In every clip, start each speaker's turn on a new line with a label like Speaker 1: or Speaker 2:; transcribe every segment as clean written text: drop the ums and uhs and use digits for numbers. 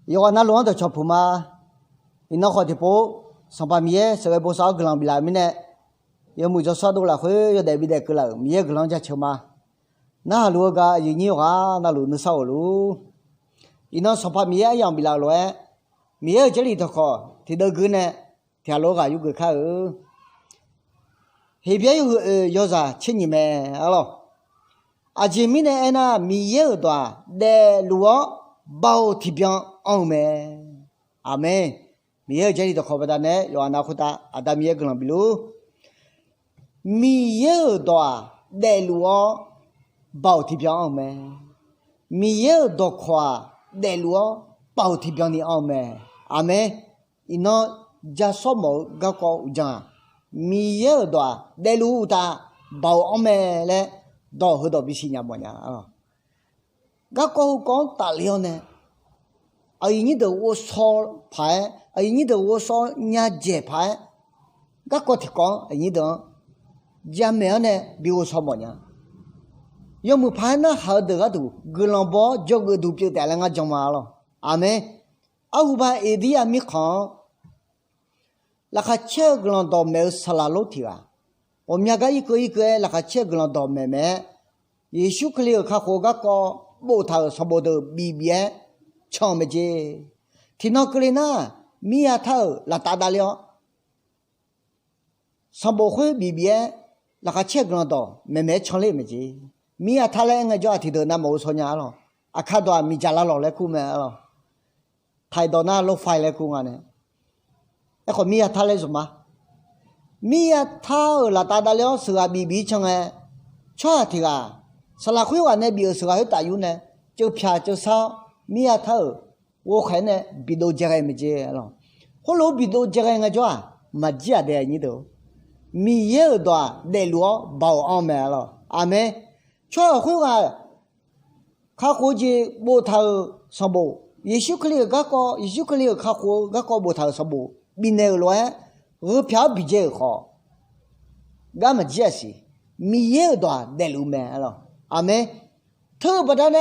Speaker 1: 有啊，那乱的吃铺嘛，你那好的不，上班米是个不少个人比来米呢，有没就少多了会有代比的个了，米个人家吃嘛，那如果有你话，那路那少路，你那上班米一样比来乱，米这里头好，提到个呢，条路个有个开哦，那边有啥吃你们好了。啊，前面呢，那米有多，在路上包提边昂咩，阿妹，米有这里头好不得呢，有那回答，阿达米有个人比如，米有多，在路上包提边昂咩，米有多块，在路上包提边的昂咩，阿妹，伊那家什么个个讲，米有多，在路上包昂咩嘞？到后头比新加坡呢啊，我讲大了呢，你的我少牌，你的我少人节牌，我提讲你的家没有呢比我少么呢？要么牌那好的个都，个人包就个都比带来我讲嘛了，阿妹，我把一点也没看，那个车个人都没有杀了楼梯啊。我们家一个那个切个人到妹妹，也许可能看火个个木头什么的比抢没接，听到个里呢，米呀头那大了，什么会比那个切个人到妹妹抢来没接，米呀他来我就提到那没说伢了，看到米家那老来顾没了，太多那老快来顾啊呢，那个米呀他来什么？米呀，他那大了是个比抢哎，错的个，是那会话呢，比如是个大有呢，就偏就少，米呀他，我看呢比都这个没接了，后来比都这个我就没接的你都，米也多来路包安排了，阿妹，错会话，看伙计木头什么，也许可能也许可能看伙木头什么，比那个乱。我票比较好，俺们这些米也多带路买了，阿妹，头不得呢，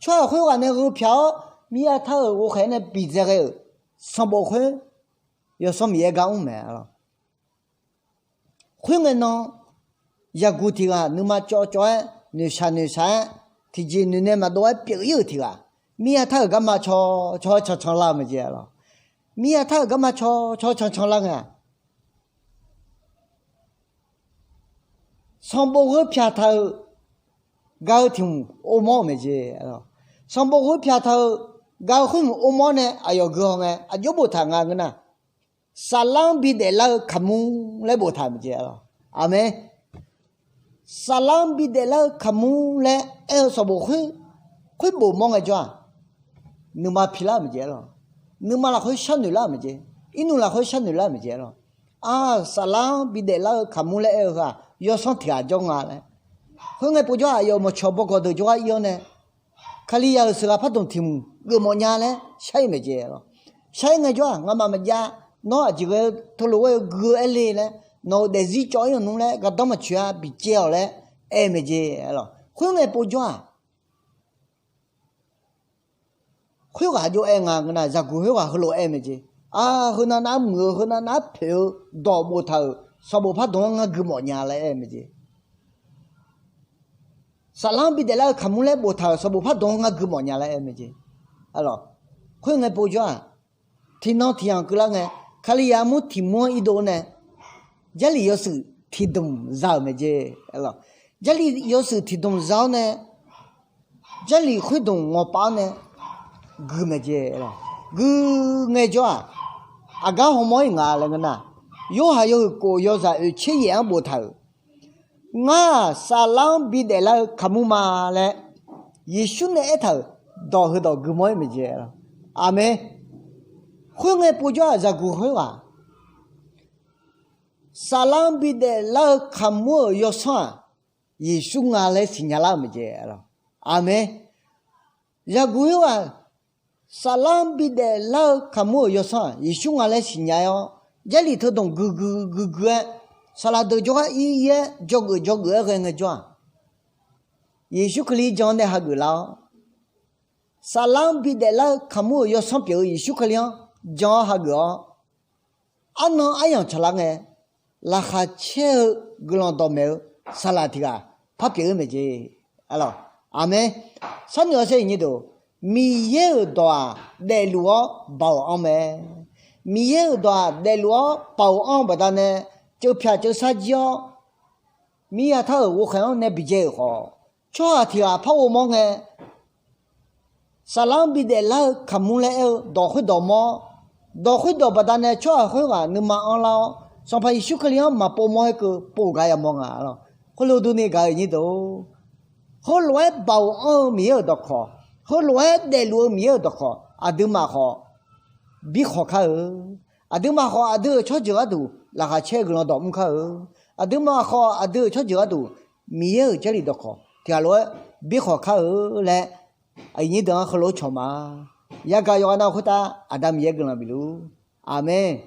Speaker 1: 全会话那个票米也头我看那比这个上不会，要上米也敢我买了，会呢，也估计啊，你嘛叫你山，提前你那么多别有提啊，米也头干嘛吵啦么子了，米也头干嘛吵啦啊？上不会偏头，搞听我妈没接了。上不会偏头，搞混我妈呢，要个呢，就不谈啊个呢。沙朗比得了看木来不谈没接了，阿妹。沙朗比得了看木来，上不会不忙个叫，你妈皮啦没接了，你妈那会想你啦没接，一弄那会想你啦没接了。沙朗比得了看木来个。要上天中啊嘞，后来不叫要么全部搞头就要呢，可里要是个不懂听，我么伢嘞，下一没接了，下一个叫我妈妈家，那这个头路我个一类嘞，那在自教育弄嘞，个他们去比较嘞，没接了，后来不叫，后来就我那在过后后来没接，后那木后那票到木头。什么怕动啊？个么伢来没得？沙朗比得了看木来不头，什么怕动啊？个么伢来没得？好了，会爱不讲，听到听个了呢，看里亚木听么一多呢？这里要是听懂绕没得？好了，这里要是听懂绕呢，这里会懂我爸呢，个没得了，个爱讲，刚好么样那个呢？有还有个要是吃盐不头，我沙朗比得了看木嘛嘞，也许那一头到后头个么也没接了，阿妹，会爱不叫在过会哇，沙朗比得了看木要算，也许我来新加坡没接了，阿妹，在过会哇，沙朗比得了看木要算，也许我来新加坡。这里头懂个，啥啦都叫个一夜叫个个叫，也许可以讲的还个了。sa lang bị để là kamu yo xong biểu yehṟ cái liang cho ha gỡ anh nó ai yang chala nghe là khá chế gương đồ mèo sa là thì cả phát biểu mấy gì alo amen sao nhớ sẽ như đó mi yehṟ đó để lúa bảo ông mẹ mi yehṟ đó để lúa bảo ông bà ta nè cho phía cho sa gió mi à thở wo khao nè bị chế họ cho thì à phao wo mong nghe salam bị để là kamu lẽ đó khối đó bà ta nè cho khối à nhưng mà ông lao xong phải yehṟ cái liang mà bộ mong cái bộ cái mong à lo khối lô tu nè cái như đó khối lúa bảo ông mi yehṟ đó khó khối lúa để lúa mi yehṟ đó khó à đừng mà khó bị khó khao à đừng mà khó à đừng cho chữ đủ là khá chế gương đó không khao à đừng mà khó à đừng cho chữ đủ mi yehṟ cái gì đó khó thì à lúa bị khó khao lẽ ai như đó khối lúa chồng mà ya cái nào khối ta Adam yehṟ gương là bị lu amen.